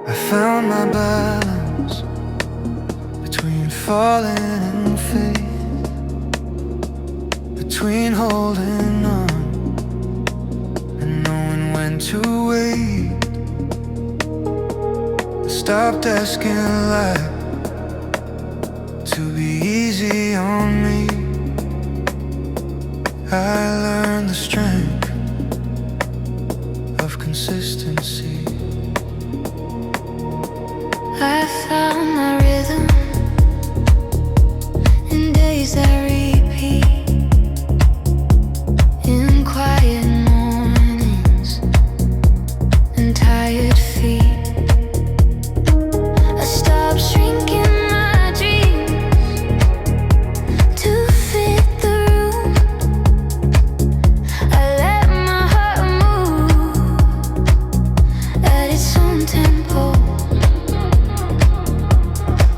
I found my balance between falling and faith, between holding on and knowing when to wait. I stopped asking life to be easy on me. I learned the strength of consistency. I found my rhythm in days that repeat, in quiet mornings and tired feet. I stopped shrinking my dreams to fit the room. I let my heart move at its own tempo.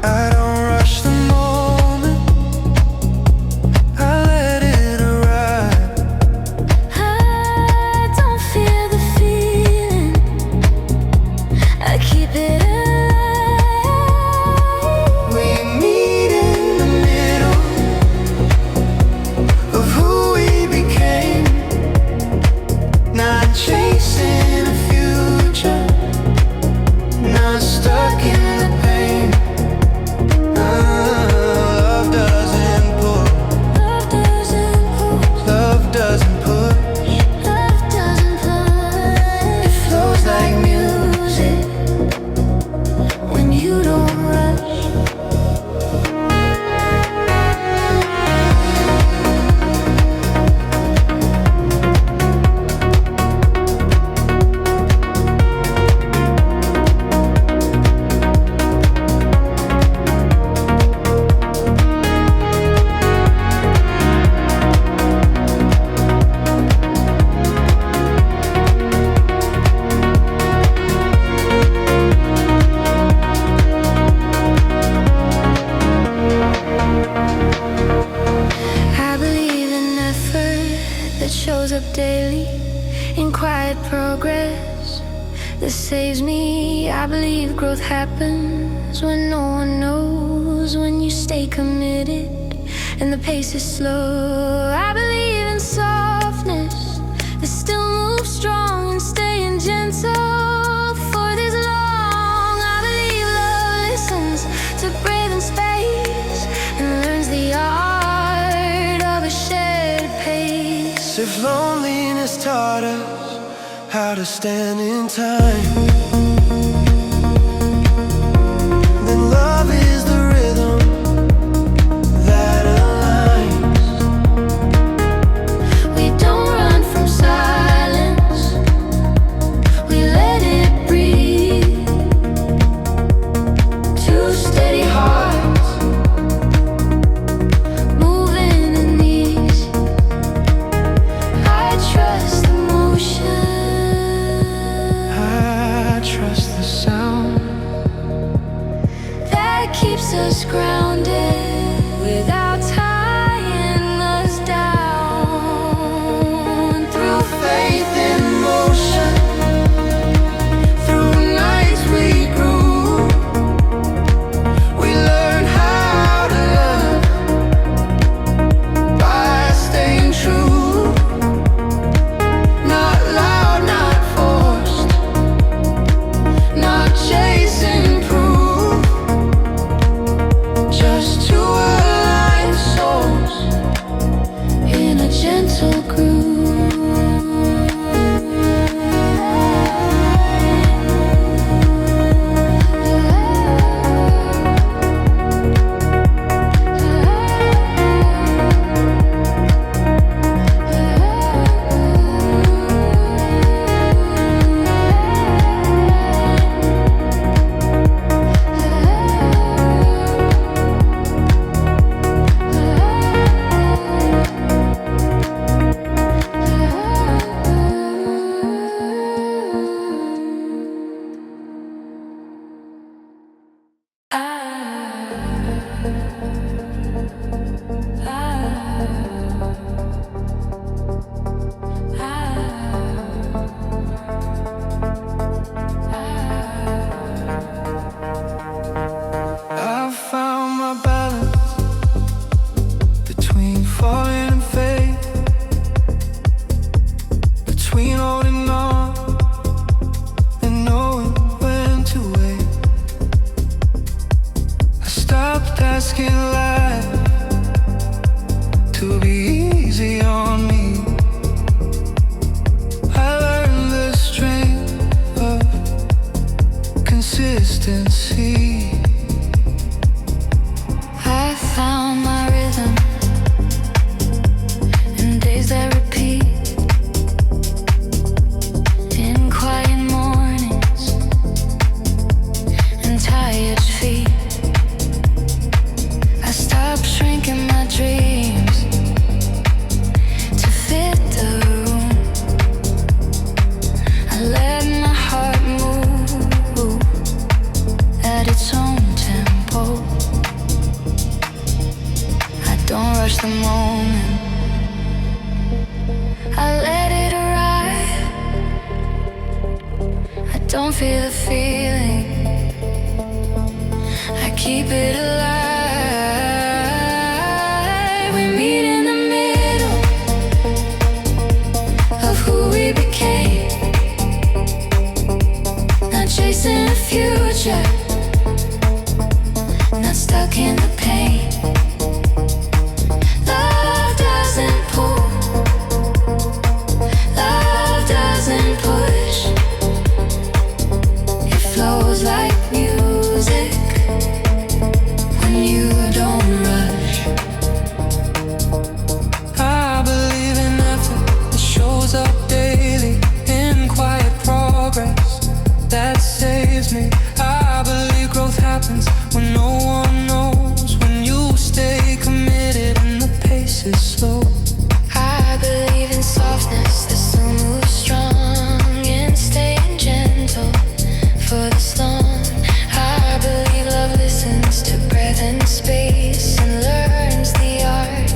I don't rush the moment, I let it arrive. I don't fear the feeling, I keep it alive. We meet in the middle of who we became, not chasing a future, not stuck in the pain. Love doesn't pull, Love doesn't push, love doesn't push. love doesn't push. It flows like music when you don't rush. I believe in effort that shows up daily, in quiet progress that saves me. I believe growth happens when no one knows, when you stay committed and the pace is slow. I believe in softness that still moves strong and staying gentle for this long. I believe love listens to breathing space and learns the art of a shared pace. If loneliness taught us how to stand in time, then love is the rhythm that aligns. We don't run from silence, we let it breathe. Two steady hearts moving in ease. I trust the motion, I trust the sound that keeps us grounded without tying us down. Through faith in motion. Through nights we grew, we learned how to love by staying true. Not loud, not forced, not chasing proof, just two consistency. I found my rhythm in days that repeat, in quiet mornings and tired feet. I stopped shrinking my dreams to fit the room. I let my heart move at its own tempo. I don't rush the moment, I let it arrive. I don't feel the feeling, I keep it alive. We meet in the middle of who we became, not chasing the future, not stuck in the pain. Love doesn't pull, love doesn't push. It flows like music when you don't rush. I believe in effort that shows up daily, in quiet progress that saves me. I believe growth happens when no one knows, when you stay committed and the pace is slow. I believe in softness that still moves strong, and staying gentle for this long. I believe love listens to breath and space and learns the art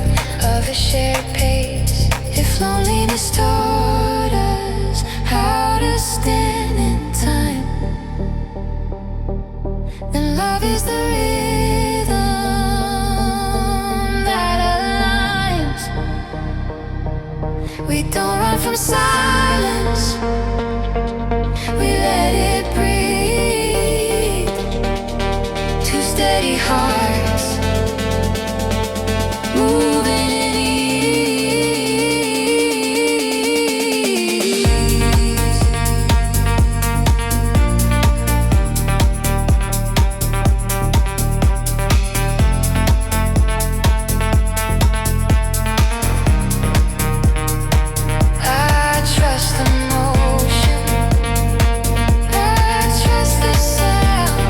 of a shared pace. If loneliness taught us how to stand in time, then love is the rhythm that aligns. We don't run from silence, we let it breathe. Two steady hearts moving in ease. I trust the motion, I trust the sound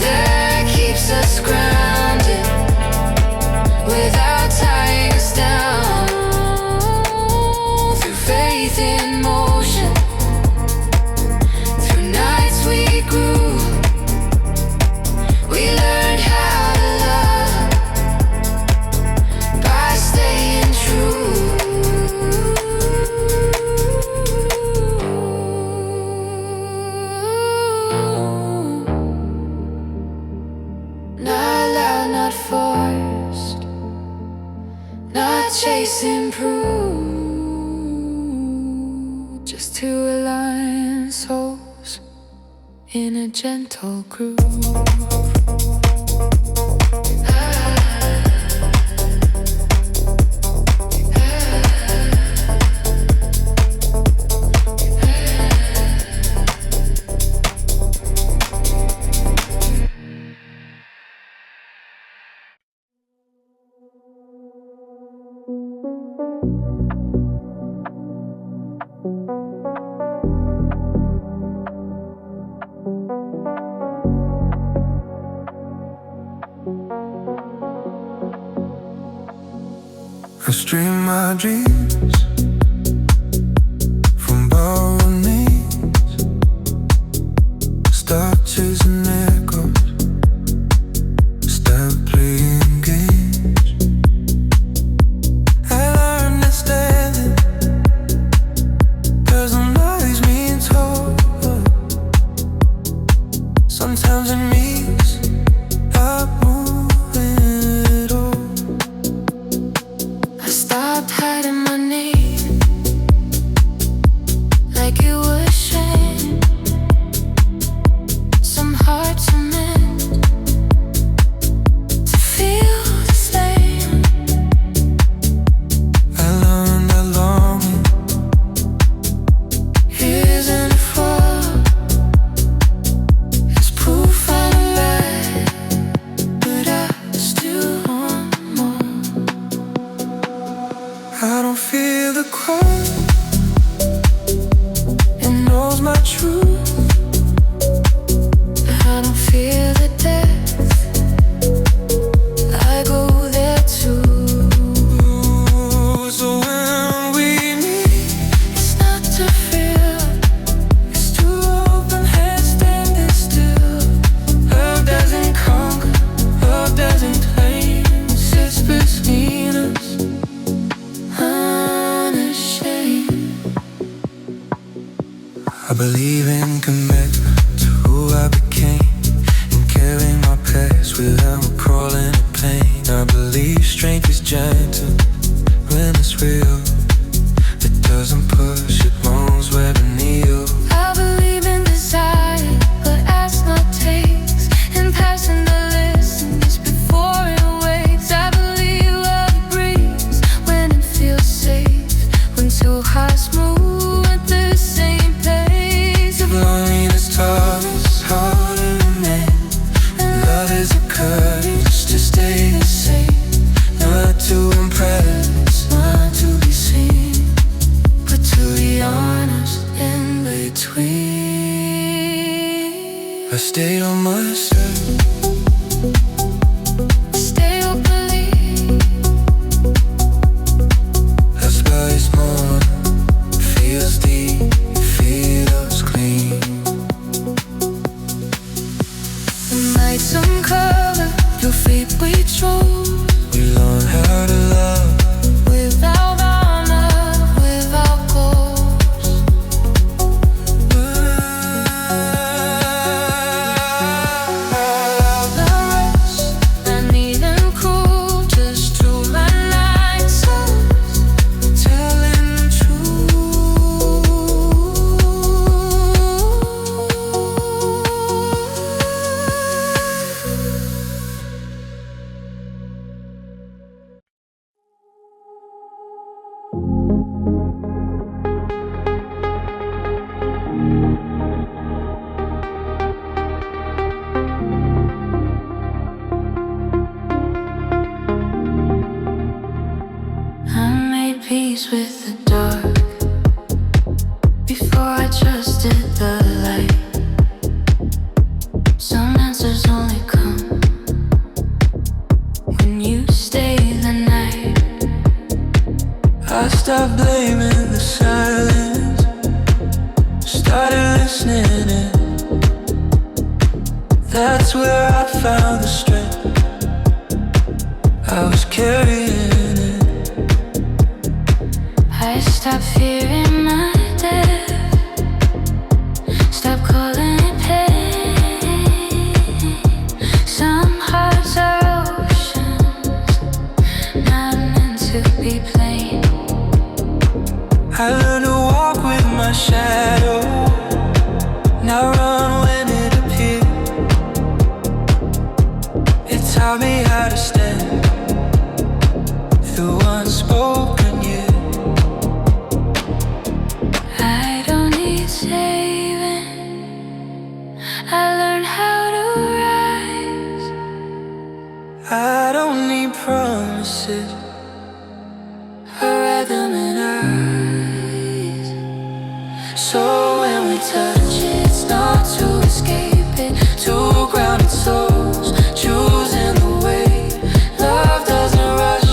that keeps us grounded without tying us down. Through faith in motion, through nights we grew, we learned how to love by staying true. Not loud, not forced, not chasing proof, just to align souls in a gentle groove. I stream my dreams from borrowed knees, stop chasing echoes, stop playing games. I learned that standing doesn't always mean told. Sometimes it means not moving at all. I stopped hiding my name like it was shame. Some hearts are meant to feel the same. I learned that longing isn't a fault. believe in commitment to who I became, and carrying my past without crawling in pain. I believe strength is gentle when it's real. It doesn't push, it moans where it kneels. I believe in desire, but ask not takes, and passing the listens before it waits. I believe love breathes when it feels safe, when two hearts move at the same pace. If loneliness taught us how to remain, and love is a courage to stay the same, not to impress, not to be seen, but to be honest in between. I stayed on my side, Stay or believe. that's why it's morning, feels deep, feels clean. The nights uncover your fate we chose, We learn how to love, without honor, without goals. The rest I need and cruel, just to my nights telling the I made peace with the dark before I trusted the light. Some answers only come when you stay the night. I stopped blaming the silence, started listening in. That's where I found the strength I was carrying it. I stopped fearing my death, stop calling it pain. Some hearts are oceans, not meant to be plain. I learned to walk with my shadow, not run when it appeared. It taught me how to stand through unspoken years. I don't need saving, I learned how to rise. I don't need promises, A rhythm in eyes. so when we Touch it's not to escape it, two grounded souls choosing the way. Love doesn't rush,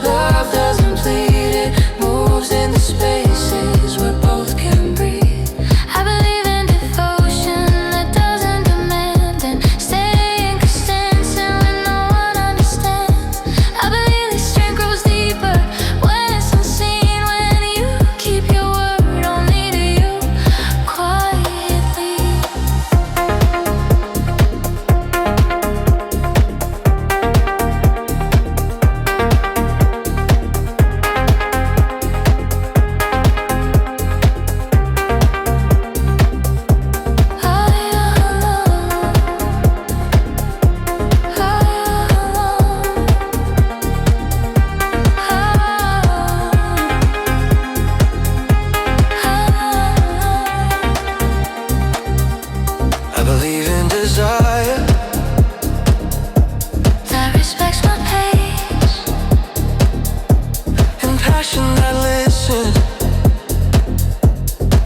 love doesn't plead, it moves in the spaces where both can breathe. I believe in devotion that doesn't demand, and staying consistent when no one understands. I believe the strength grows deeper when it's unseen, when you keep your word only to you quietly. I believe in desire, That respects my pace, and passion that listens.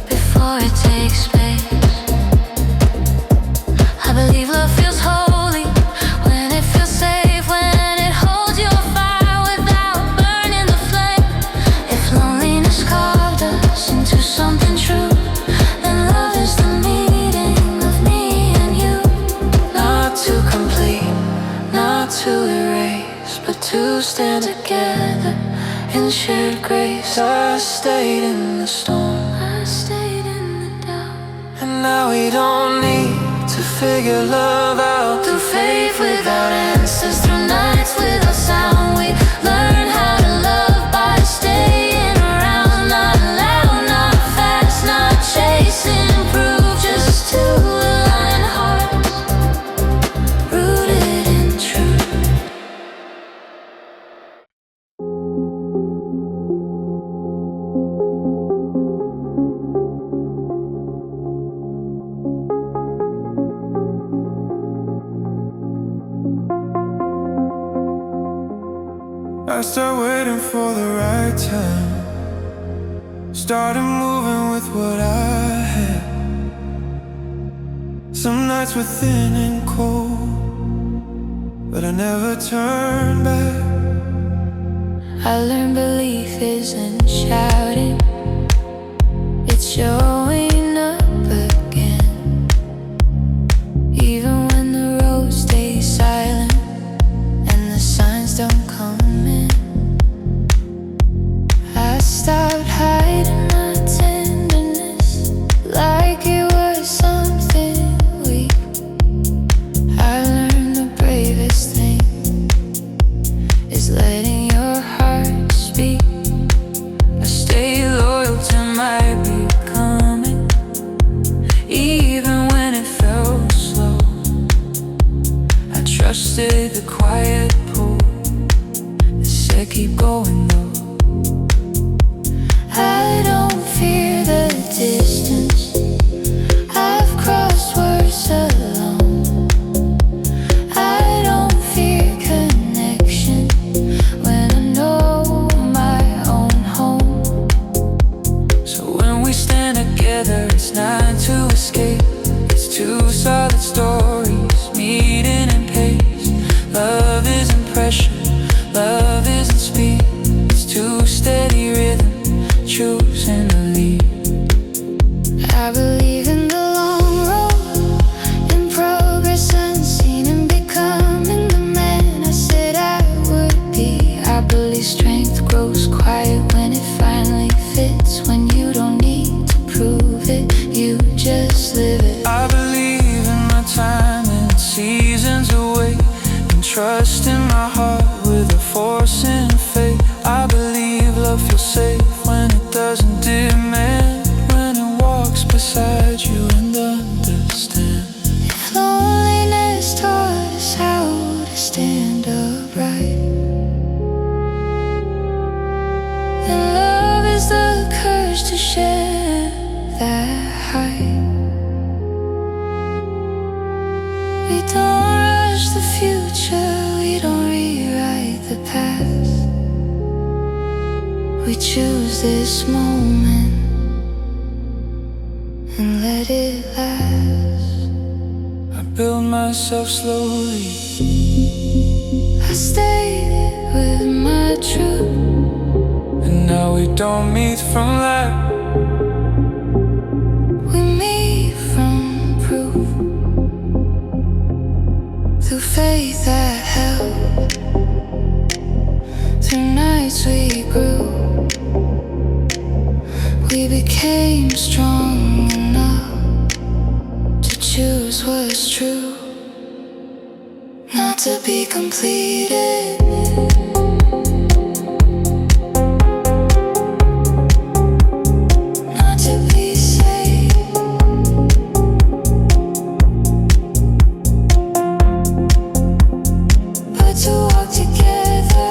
before it takes space. I believe love feels holy when it feels safe, when it holds your fire without burning the flame. If loneliness carved us into something true, then love is the meaning of me and you. Not to complete, Not to erase, but to stand together in shared grace. I stayed in the storm, I stayed in the doubt. now we don't need to figure love out. Through faith without answers, through nights without sound, we learn how to love by staying around. Not loud, not fast, not chasing proof, just two aligned hearts, rooted in truth. I start waiting for the right time, started moving with what I had. Some nights were thin and cold, but I never turned back. I learned belief isn't shouting, it's showing up again. Even when the road stays silent and the signs don't come in, I stopped hiding my tenderness like it was something weak. I learned the bravest thing is letting your heart speak. I stay loyal to my becoming, even when it felt slow. I trusted the quiet pull that said keep going though. I don't fear the distance, I've crossed worse alone. I don't fear connection when I know my own home. So when we stand together, it's not to escape, it's two solid stories meeting in pace. Love isn't pressure, love isn't speed, it's two steady rhythms choosing to lead. I believe in the long road, in progress unseen, and becoming the man I said I would be. I believe strength grows quiet when it finally fits, when you don't need to prove it, you just live it. I believe in my time and seasons away, and trust in my heart with a force and faith. I believe love feels safe when it doesn't demand, when it walks beside you and understands. If loneliness taught us how to stand upright, then love is the courage to share that height. We don't rush the future, we don't rewrite the past. We choose this moment and let it last. I build myself slowly, I stayed with my truth, and now we don't meet from lack, we meet from proof. Through faith that held, through nights we grew, we became strong enough to choose what's true, not to be completed, not to be saved, but to walk together.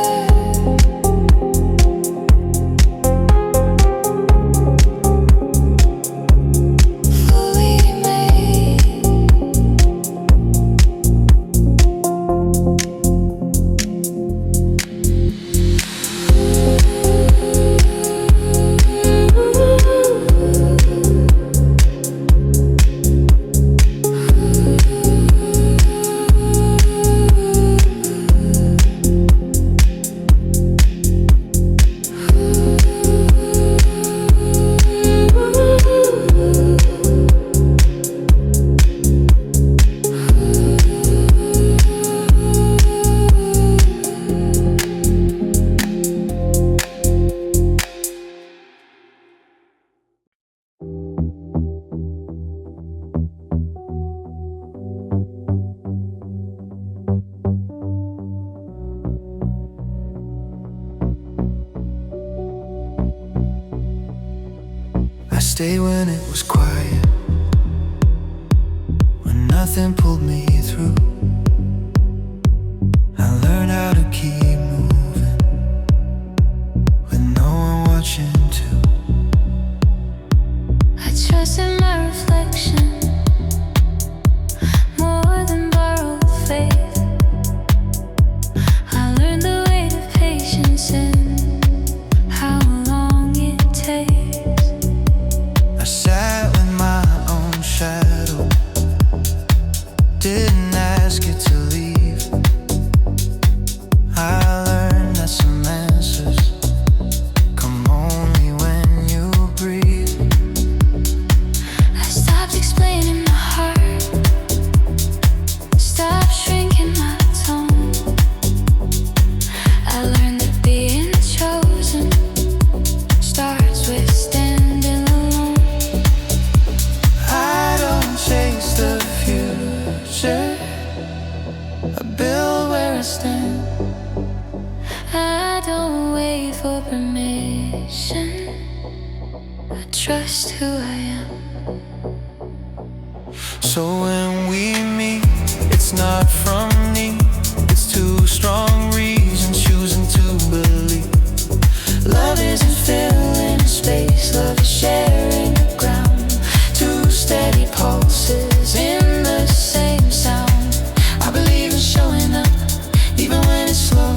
was quiet when nothing pulled me through. I learned how to keep moving with no one watching too. I trusted my reflection more than borrowed faith. I learned the weight of patience and how long it takes. I sat with my own shadow, didn't ask it to leave. I learned that some answers come only when you breathe. I stopped explaining my heart, stopped shrinking my tone. I learned that being chosen starts with standing alone. I don't chase the future, I build where I stand. I don't wait for permission, I trust who I am. So when we meet, it's not from me, it's two strong reasons choosing to believe. Love isn't filling a space, love is sharing the ground. Two steady pulses in the same sound. I believe in showing up, even when it's slow,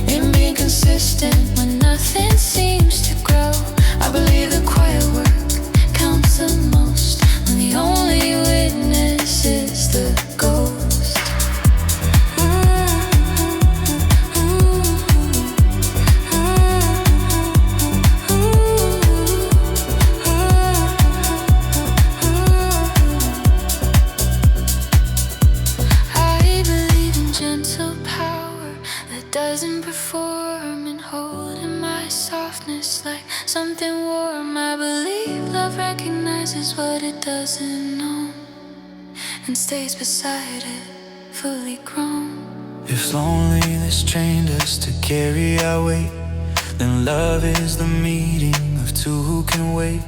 in being consistent When nothing seems to grow, I believe the quiet work counts the most. When the only witness is the ghost. I believe in gentle power that doesn't perform, and holding my softness like something warm. I believe love recognizes what it doesn't know and stays beside it, fully grown. If loneliness trained us to carry our weight, then love is the meeting of two who can wait.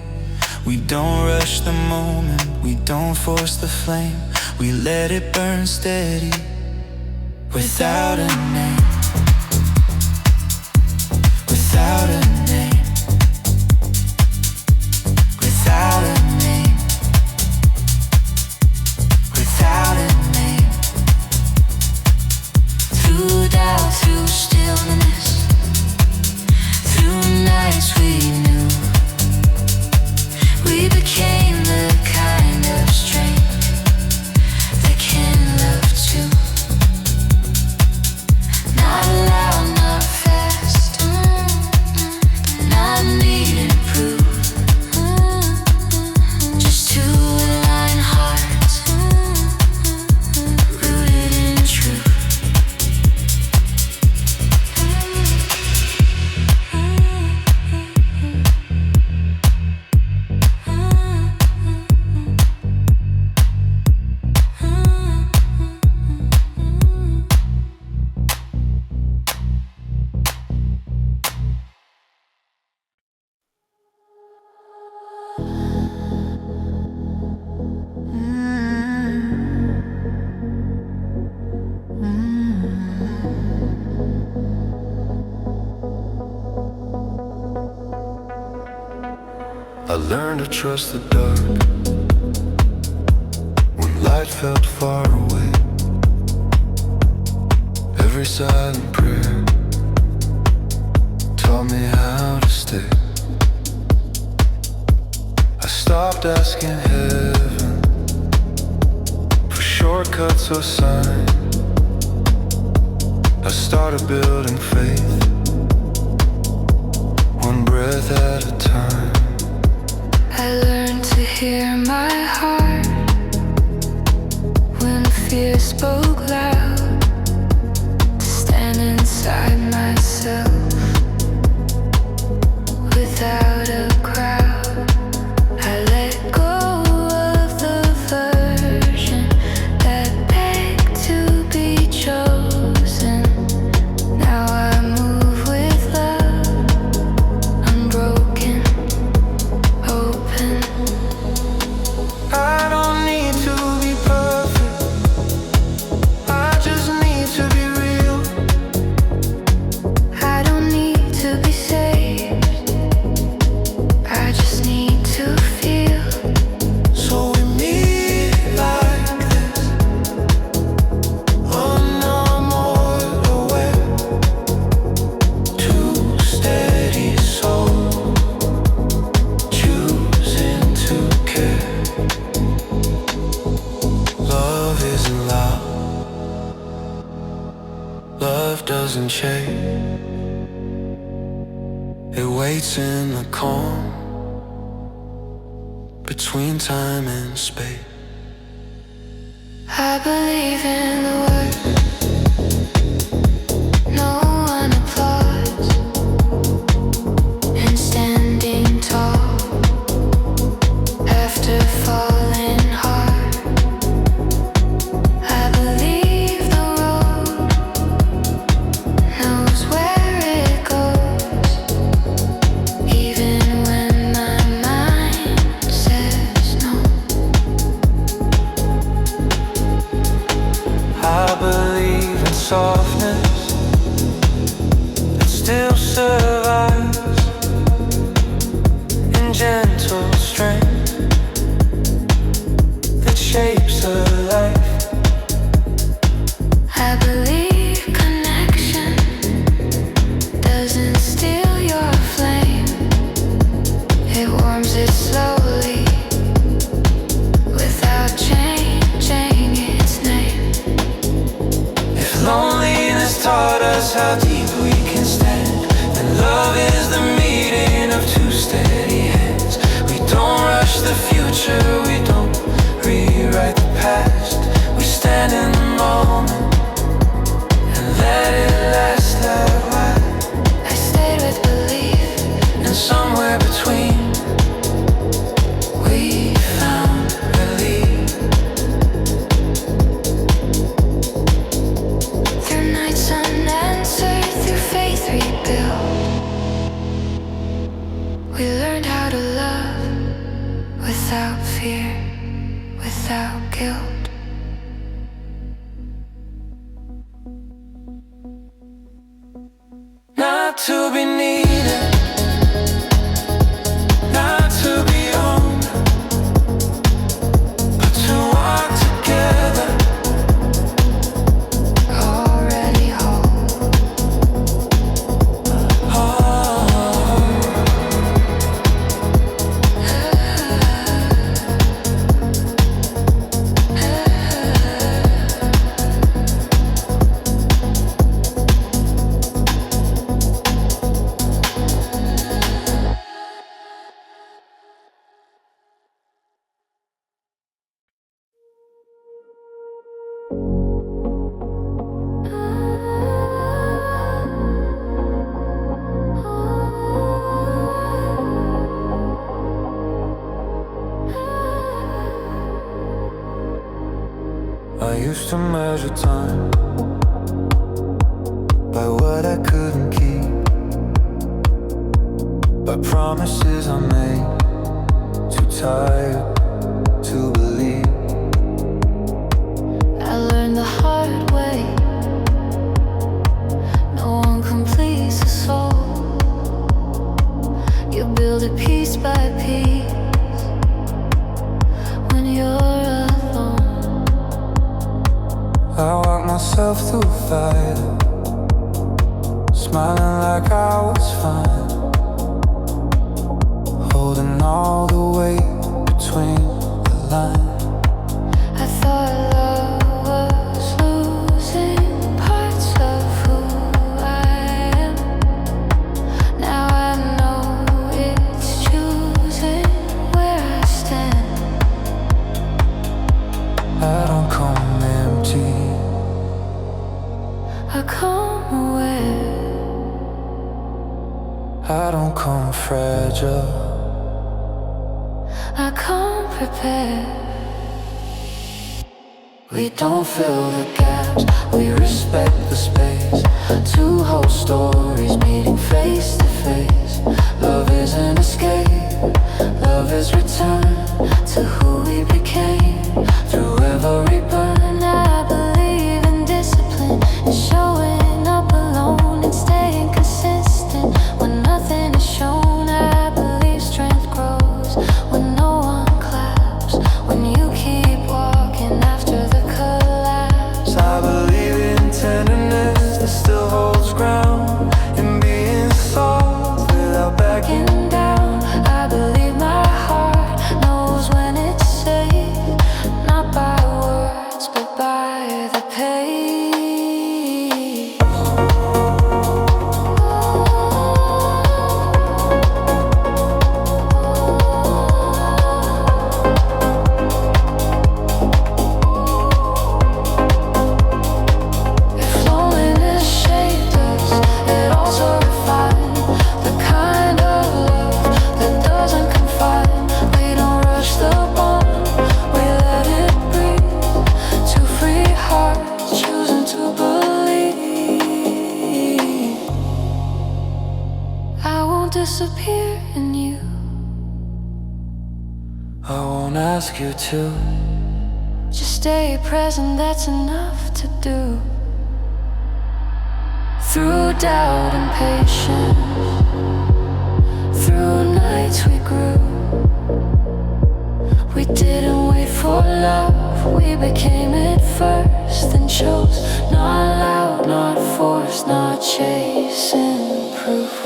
We don't rush the moment, we don't force the flame, we let it burn steady, without a name. Without a name. Without a name. Without a name. Through doubt, through stillness, through nights we knew, we became the kind of strength that can love too. Not loud, not fast, not needing proof, just two aligned hearts, rooted in truth. I learned to trust the dark when light felt far away. Every silent prayer taught me how to stay. I stopped asking heaven for shortcuts or signs. I started building faith, one breath at a time. I learned to hear my heart when fear spoke loud, to stand inside myself without a crowd. I let go of the version that begged to be chosen. Now I move with love, unbroken, open. doesn't shake. It waits in the calm between time and space. I believe in the worst. No one applauds. And standing tall after falling hard. I believe the road knows where it goes, even when my mind says no. I believe in softness that still survives, in gentle strength that shapes a life. I believe connection doesn't steal your flame. It warms it slowly without changing its name. If loneliness taught us how deep we can stand, then love is the meeting of two steady hands. We don't rush the future, we don't rewrite the past. We stand in the moment and let it last that way. I stayed with belief, And somewhere between we found relief. through nights unanswered, through faith rebuilt. We learned how to love without fear, without guilt. Not to be needed, not to be owned, but to walk together. Already whole. I used to measure time by what I couldn't keep, by promises I made, too tired to believe. I learned the hard way. No one completes a soul. You build it piece by piece when you're alone. I walked myself through fire, smiling like I was fine, holding all the weight between the lines. I thought love was losing parts of who I am. Now I know it's choosing where I stand. I don't come empty, I come aware. I don't come fragile. I come prepared. We don't fill the gaps, we respect the space. Two whole stories meeting face to face. Love is an escape, love is return To who we became. through every burn. I believe in discipline and showing up alone and staying consistent when nothing is shown. I believe strength grows when no one claps, when you keep walking after the collapse. I believe in tenderness that still holds ground, in being soft without backing Down, I believe my heart knows when it's safe, not by words, disappear in you. I won't ask you to. Just stay present, that's enough to do. Through doubt and patience, through nights we grew. We didn't wait for love, we became it first, then chose. Not loud, not forced, not chasing proof.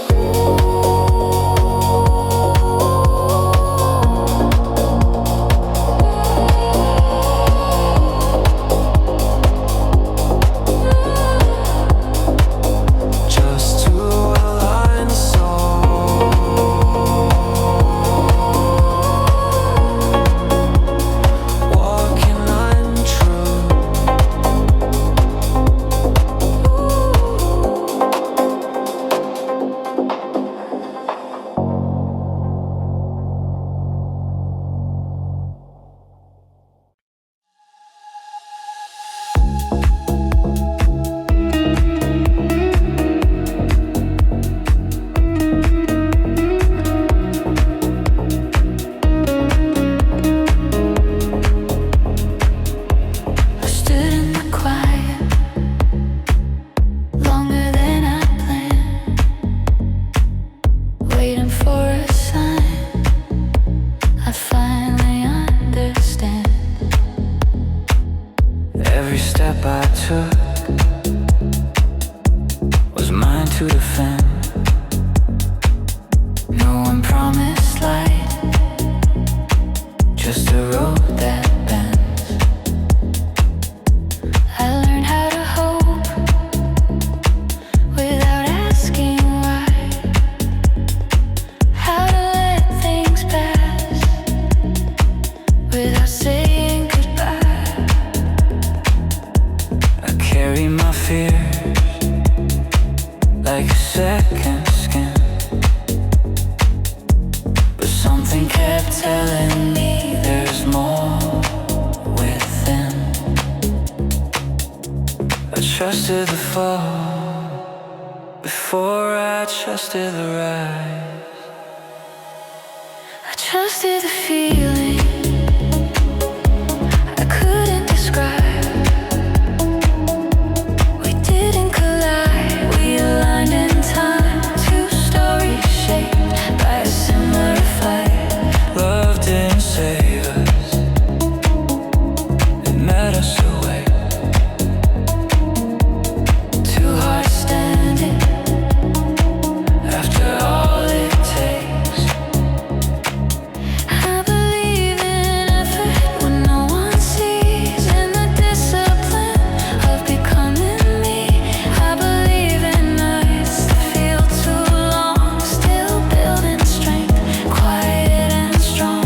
Every step I took was mine to defend. No one promised light, Just a road that bends. I learned how to hope without asking why. How to let things pass without saying goodbye. I carry my fears like a second skin, but something kept telling me there's more within. I trusted the fall before I trusted the rise. I trusted the feeling I couldn't describe. We didn't collide, we aligned in time. Two stories shaped by a similar fight. Love didn't save us, it met us away. Two hearts standing After all it takes, I believe in effort when no one sees, in the discipline of becoming me. I believe in nights that feel too long, still building strength, quiet and strong.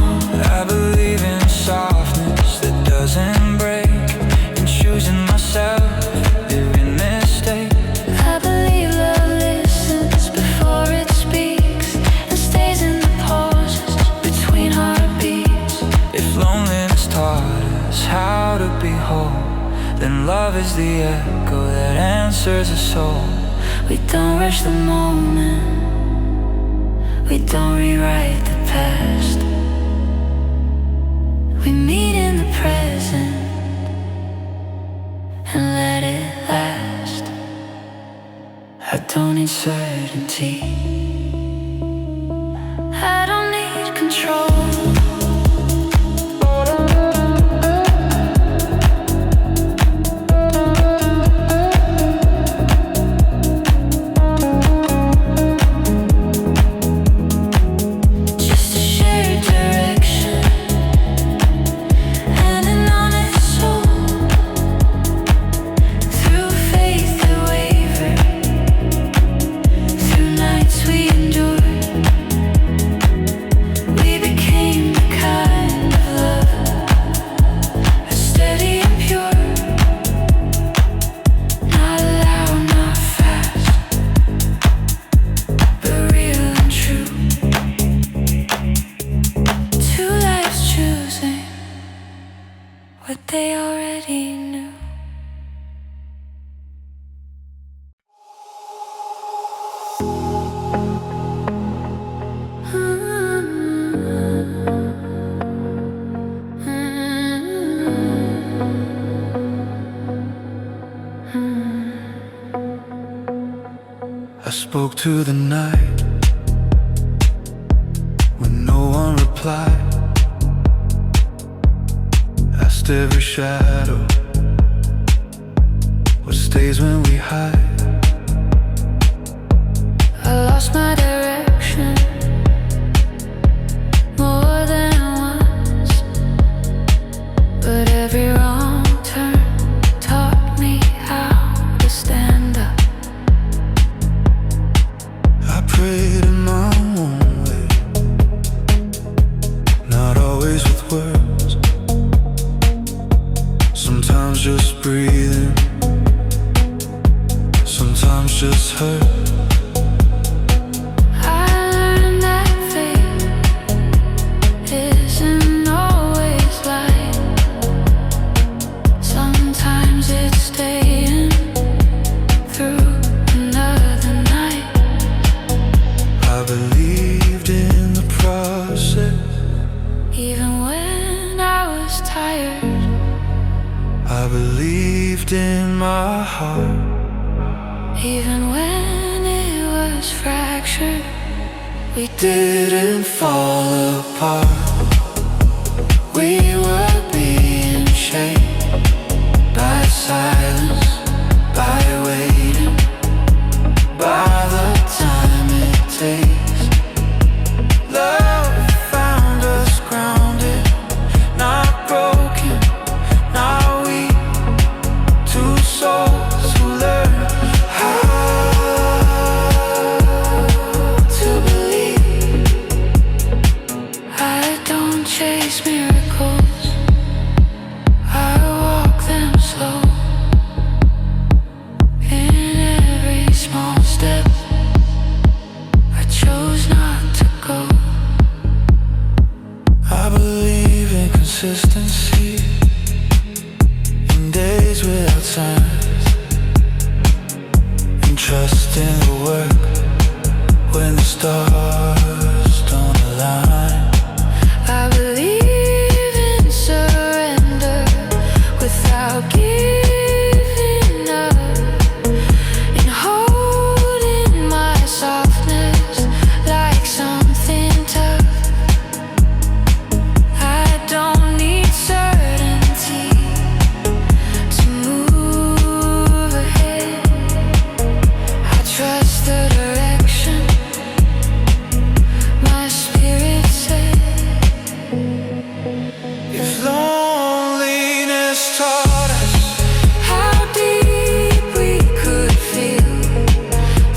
I believe in softness that doesn't break, in choosing myself, living this state. I believe love listens before it speaks and stays in the pauses between heartbeats. If loneliness taught us how to be whole, then love is the echo that answers the soul. We don't rush the moment, we don't rewrite the past. We meet in the present and let it last. I don't need certainty, I don't need control. Just a shared direction and an honest soul. Through faith that wavered, through nights we endured, we became spoke to the night when no one replied. Asked every shadow what stays when we hide. I lost my direction more than once, but every wrong turn taught me how to stand up. I prayed in my own way, not always with words. Sometimes just breathing, sometimes just hurt. I believed in my heart, even when it was fractured. We didn't fall apart. We were being shaped by silence, by waiting, by the time it takes. Love found us grounded, not broken, not weak. Two souls who learn how to believe. I don't chase miracles, I walk them slow. In every small step, I chose not to go. I believe in consistency, in days without signs, and trust in the work when the stars don't align. I believe in surrender without giving up, in holding my softness like something tough. I don't need certainty to move ahead. I trust the direction my spirit said. If loneliness taught us How deep we could feel,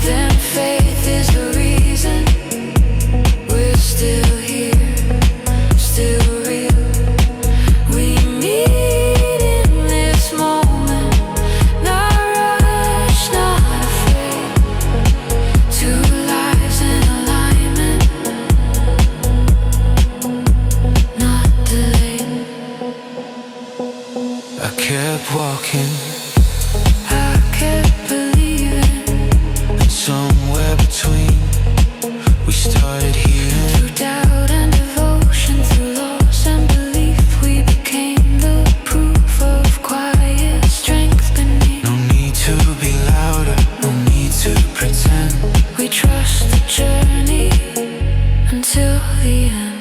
then faith is the reason we're still here, still real. We meet in this moment, not rushed, not afraid. Two lives in alignment, not delayed. I kept walking, I kept believing. and somewhere between we started healing. Through doubt and devotion, through loss and belief, we became the proof of quiet strength beneath. No need to be louder, no need to pretend. We trust the journey until the end.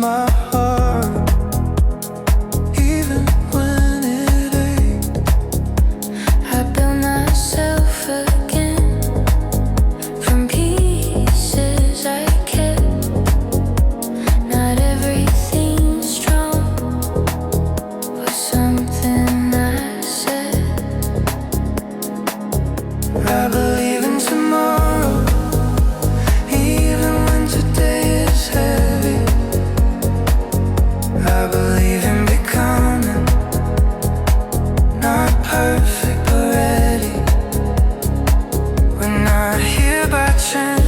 my heart, even when it ached. I built myself again from pieces I kept. Not everything's strong was something I said. I believe in tomorrow, even when today is heavy. I believe in becoming, not perfect but ready. We're not here by chance,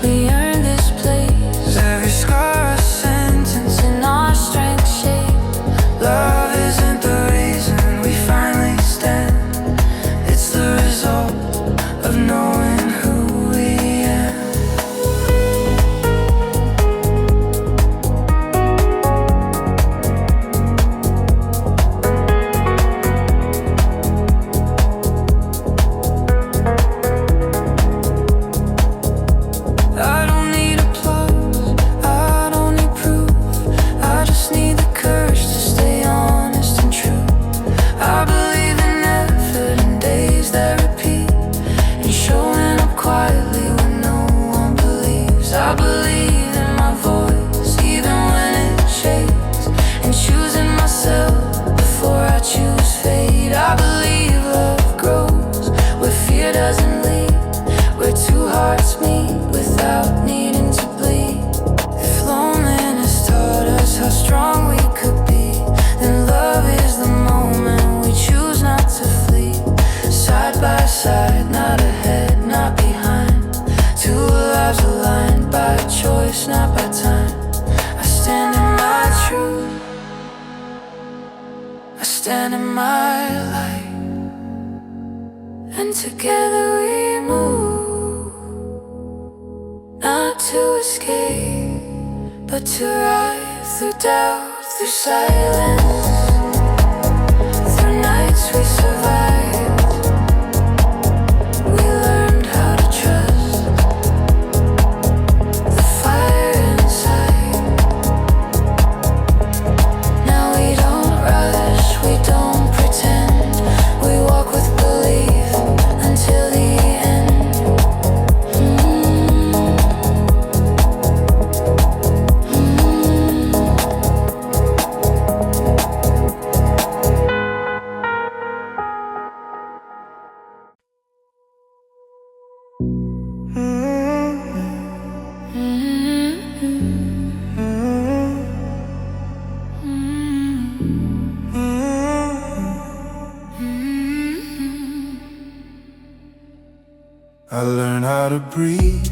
We earned this place, every scar a sentence. in our strength shape. Love isn't the reason we finally stand, it's the result of knowing who we am. I don't need applause, I don't need proof, I just need the courage to stay honest and true. I believe in effort and days that repeat, and showing up quietly when no one believes. I believe in my voice even when it shakes, and choosing myself before I choose fate. I believe love grows where fear doesn't lead, where two hearts meet without needing to bleed. If loneliness taught us how strong we could be, then love is the moment we choose not to flee. Side by side, not ahead, not behind. Two lives aligned by choice, not by time. I stand in my truth, I stand in my light, and together we move, not to escape, but to ride through doubt, through silence, through nights we survived. We learned how to trust the fire inside. Now we don't rush, we don't pretend, we walk with belief until the end. I learned how to breathe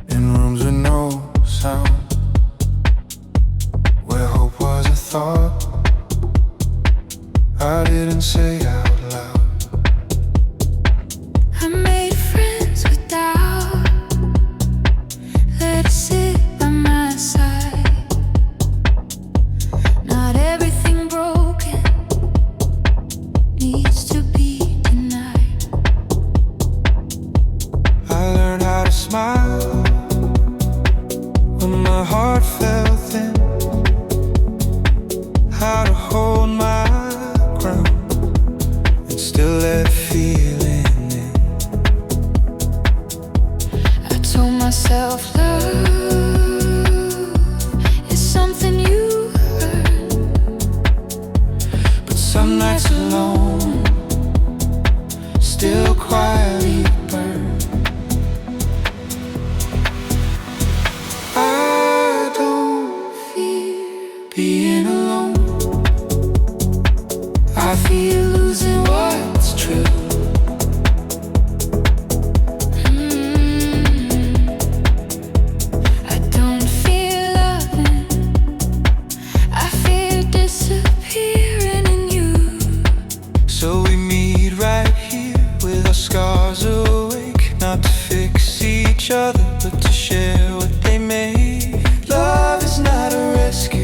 in rooms with no sound, where hope was a thought I didn't say out loud. I made friends with doubt, let it sit by my side. Not everything broken needs to be denied. I learned how to smile when my heart felt thin, how to hold my ground and still let feeling in. I told myself love is something you earn, But some nights alone still quietly burn. I don't fear being alone, I fear losing what's true. I don't fear loving, I fear disappearing in you. So we meet right here with our scars awake, not to fix each other but to share what they made. Love is not a rescue,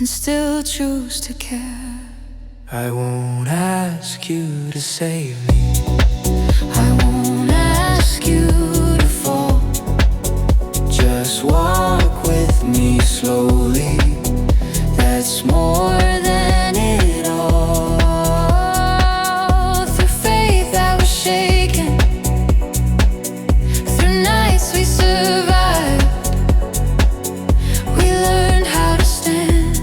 and still choose to care. I won't ask you to save me. I won't ask you to fall. Just walk with me slowly. That's more than it all. Through faith I was shaken, through nights we survived. We learned how to stand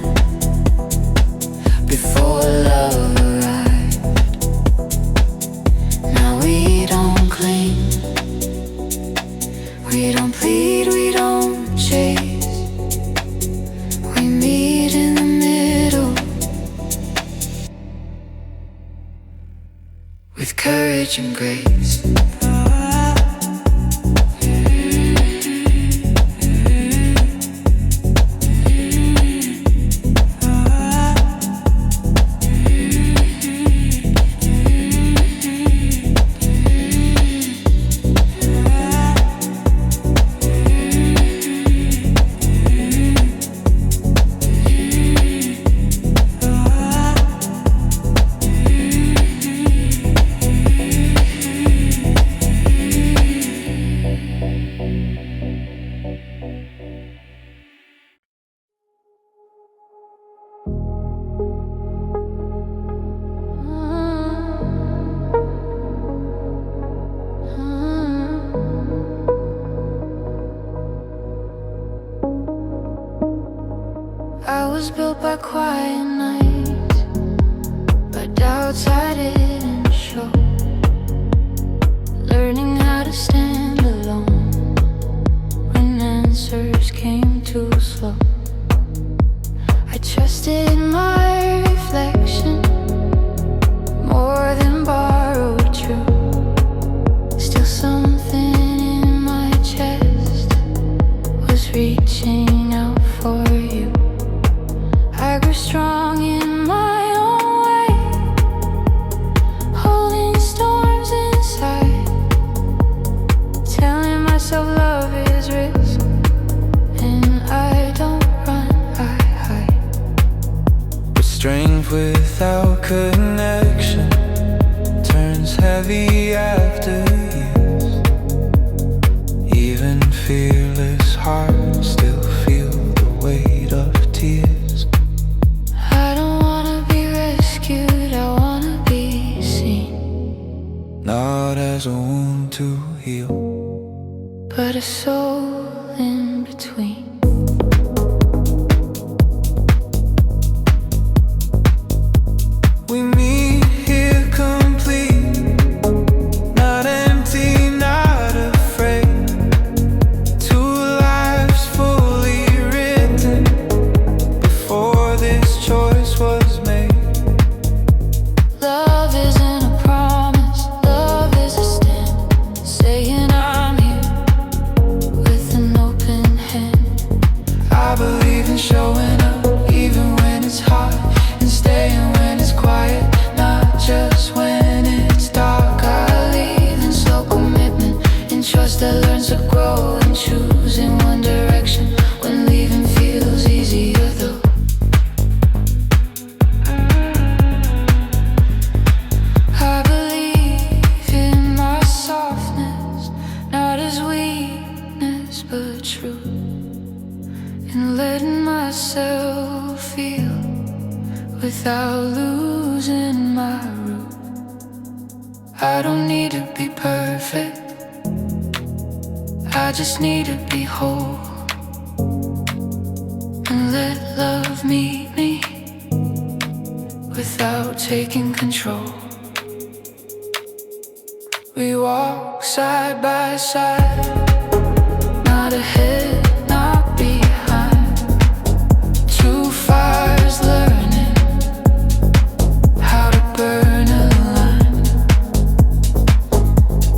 before love arrived. Now we don't cling, we don't plead, we don't chase. We meet in the middle with courage and grace. I was built by quiet nights, by doubts I didn't show. Learning how to stand alone when answers came too slow. I trusted my reflection more than borrowed truth. Still something in my chest was reaching out for you. I grew strong in my own way, holding storms inside, telling myself love is risk, and I don't run, I hide. But strength without connection turns heavy after years. Even fearless hearts still feel the weight of tears. Not as a wound to heal, but a soul in between. We meet here complete, not empty, not afraid. Two lives fully written before this choice was made. Love isn't a promise, love is a stand, saying I'm here with an open hand. I believe in showing up even when it's hard, and staying when it's quiet, not just when it's dark. I believe in slow commitment, in trust that learns to grow, and choosing one direction when leaving feels easier though. I believe in my softness, not as weakness but truth, in letting myself feel without losing my root. I don't need to be perfect, I just need to be whole, and let love meet me without taking control. We walk side by side, not ahead, not behind. Two fires learning how to burn aligned.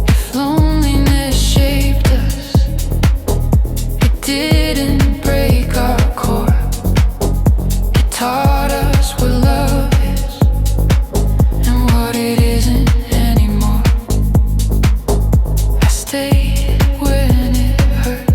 If loneliness shaped us, it didn't break our core. It taught us what love is and what it isn't anymore. I stayed when it hurt,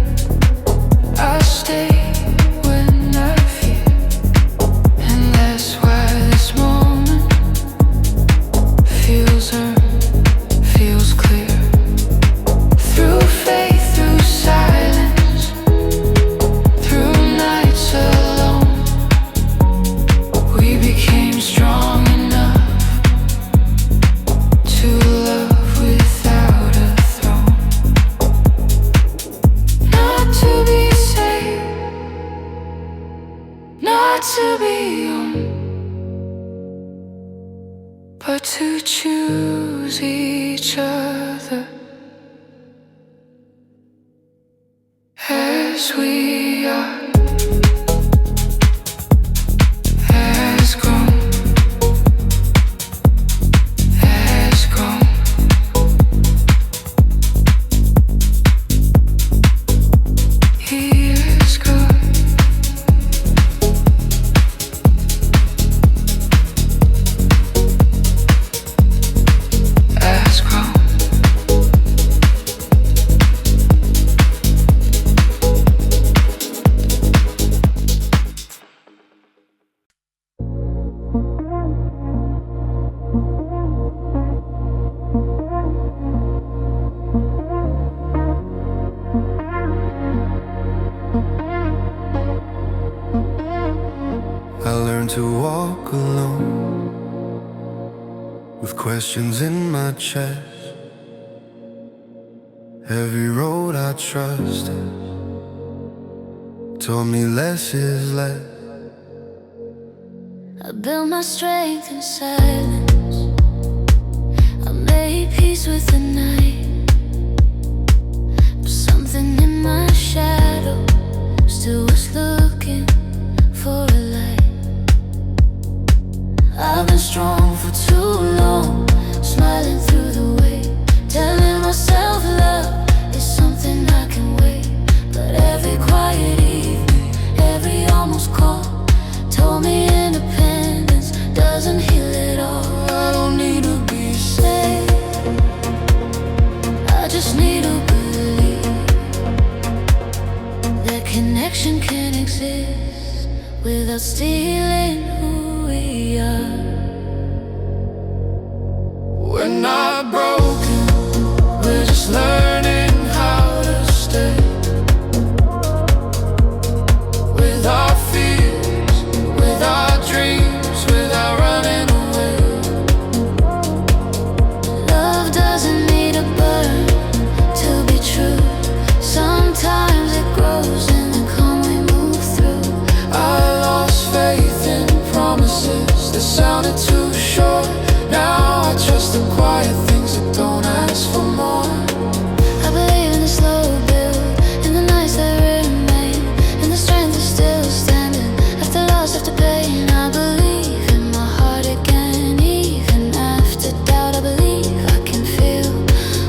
not to be young, but to choose each other as we are. Has grown, has grown. He is good. Has grown. I learned to walk alone with questions in my chest. Every road I trusted told me less is less. I built my strength in silence. I made peace with the night, but something in my shadow still was looking for a light. I've been strong for too long, smiling through the way, telling myself love is something I can wait. But every quiet evening, every almost call told me independence doesn't heal it all. I don't need to be safe, I just need to believe that connection can exist without stealing who we are. We're not broken, we're just learning how to stay with our fears, with our dreams, without running away. Love doesn't need to burn to be true. Sometimes it grows in the calm we move through. I lost faith in promises that sounded too short. Now I trust the quiet things that don't ask for more. I believe in the slow build, in the nights that remain, in the strength of still standing after loss, after pain. I believe in my heart again, even after doubt. I believe I can feel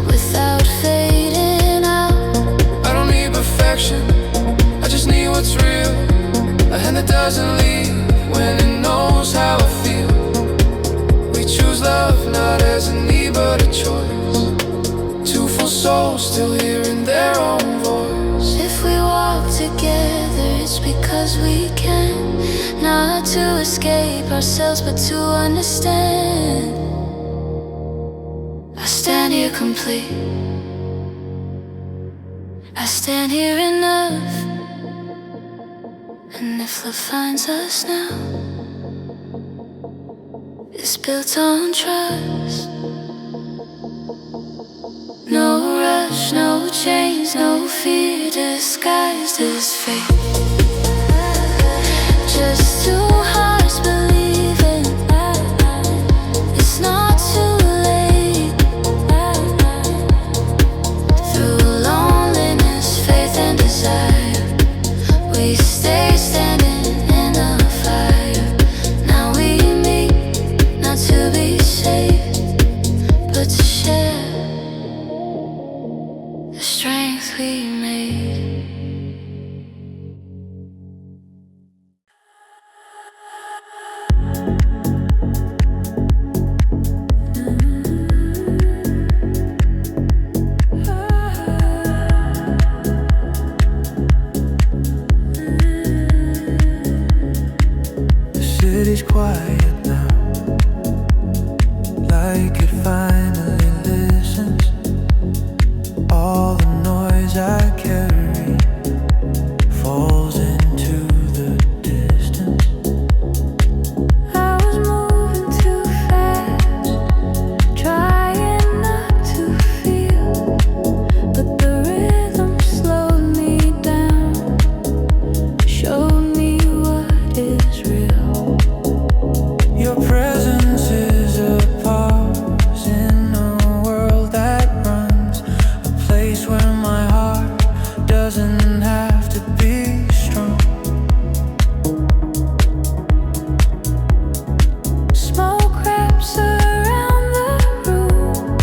without fading out. I don't need perfection, I just need what's real. A hand that doesn't leave when it knows how I feel. We choose love not as a need but a choice. Two full souls still hearing their own voice. If we walk together, it's because we can. Not to escape ourselves, but to understand. I stand here complete, I stand here enough. And if love finds us now, it's built on trust. No rush, no chains, no fear disguised as fate. Just two hearts believing it's not too late. Through loneliness, faith and desire, we stay standing in the fire. Now we meet, not to be saved, but to share the strength we made. The city's quiet now, like it finally listens. All the noise I carry falls into the distance. I was moving too fast, trying not to feel, but the rhythm slowed me down, showed me what is real. Your presence is a pause in a world that runs, a place where my heart doesn't have to be strong. Smoke wraps around the room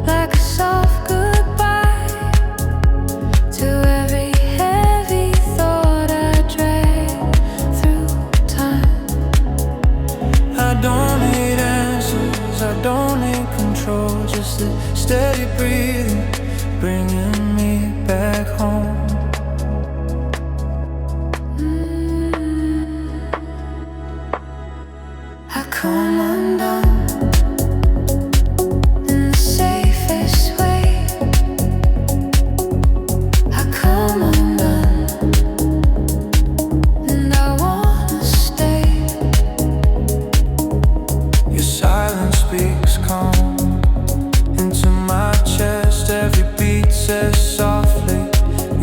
like a soft goodbye to every heavy thought I drag through time. I don't need answers, I don't need control, just a steady breathing, bringing me back home. I come undone in the safest way. I come undone and I wanna stay. Your silence speaks calm into my chest. Every beat says softly,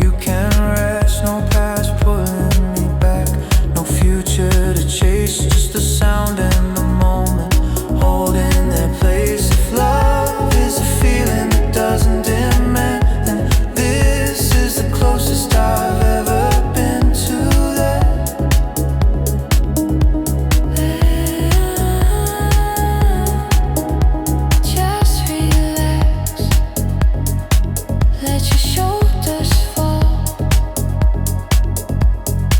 you can rest. No past pulling me back, no future to chase, just the sound and the moment holding their place. If love is a feeling that doesn't demand, then this is the closest I've ever been to that. Just relax, let your shoulders fall.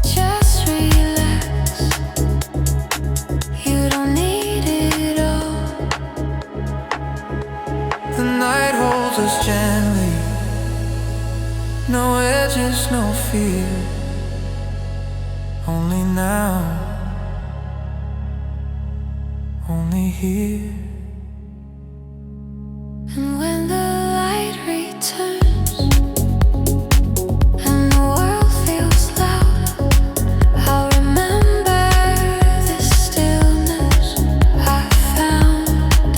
Just relax, you don't need it all. The night holds us gently, no edges, no fear. Only now, only here. And when the light returns and the world feels louder, I'll remember the stillness I found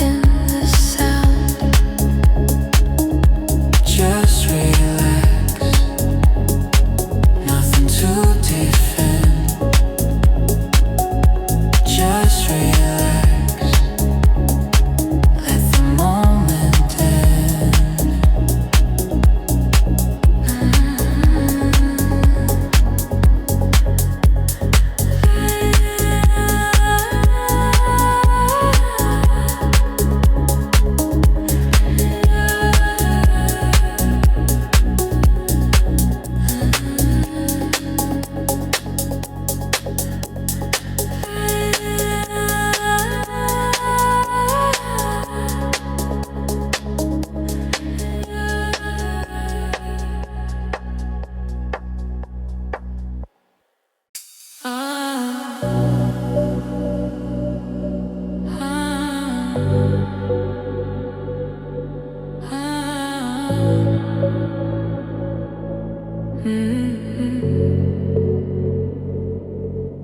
in the sound. Just relax, nothing to defend. Just relax, let the moment end.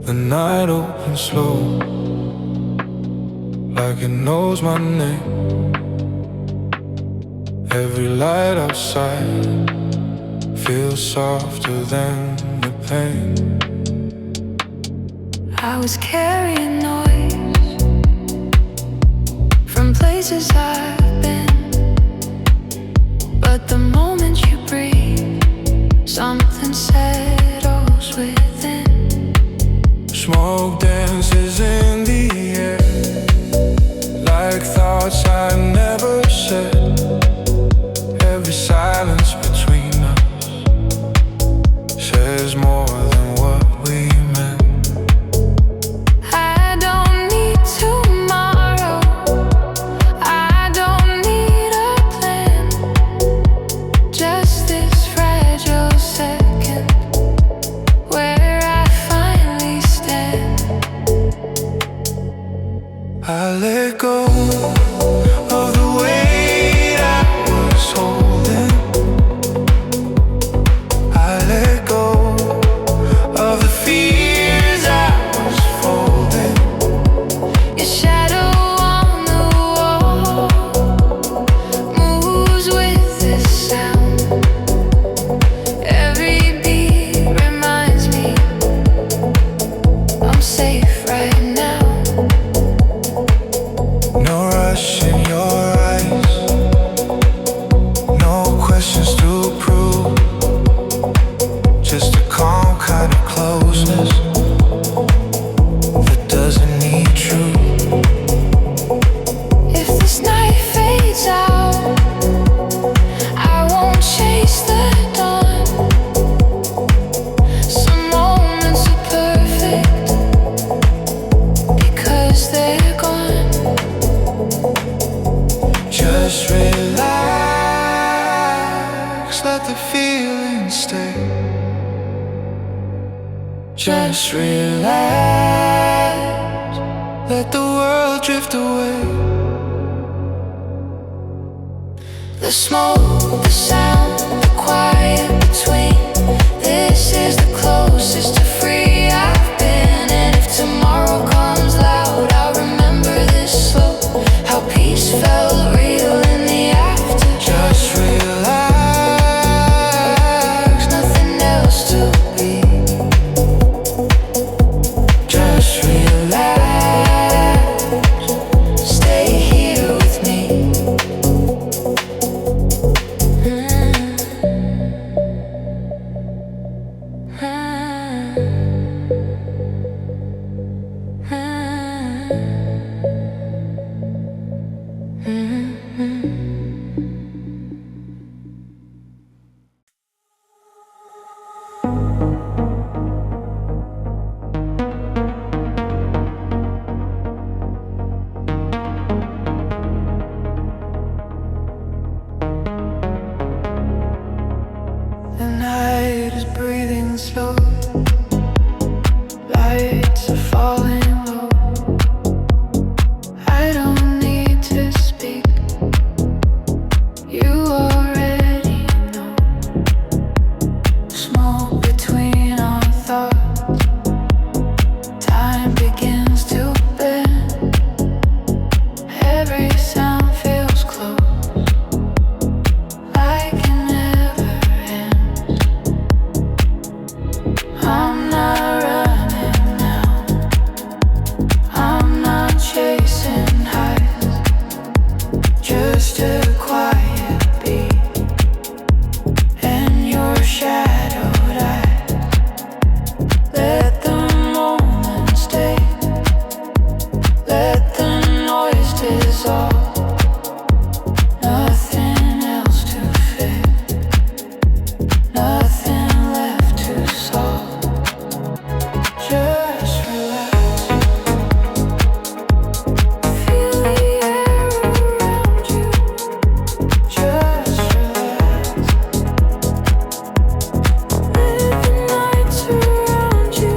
The night opens slow, like it knows my name. Every light outside feels softer than the pain. I was carrying noise from places I've been, but the moment you breathe, something settles within. Smoke dances in the air, like thoughts I never said. Every silence between us says more than what we meant. I don't need tomorrow, I don't need a plan, just this fragile second where I finally stand. I let go of the Just relax, let the world drift away. The smoke, the sound, the quiet between. This is the closest to free I've been. And if tomorrow comes loud, I'll remember this slow. How peace felt real in the after. Just relax, nothing else to be. Just relax, stay here with me. The night is breathing slow, lights are falling low. I don't need to speak, you already know. Smoke between our thoughts, time begins to bend. Every sound feels close, like it never ends. I'm not running now, I'm not chasing highs, just a quiet beat and your shadowed eyes. Let the moment stay, let the noise dissolve. Nothing else to fix, nothing left to solve. Just relax, feel the air around you. Just relax, let the night surround you.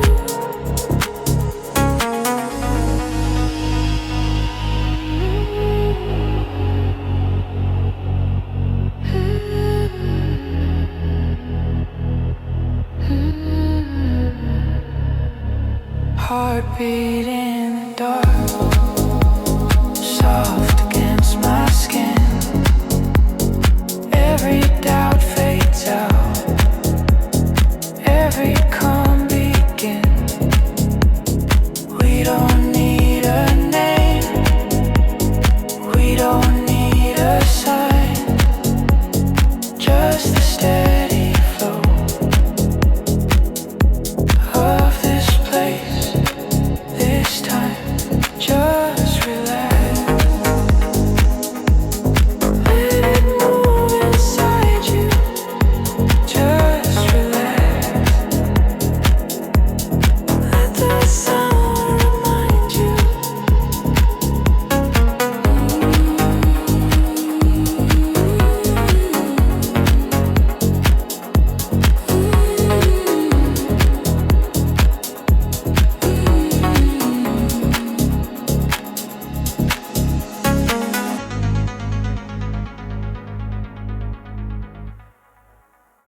Heartbeat in the dark, soft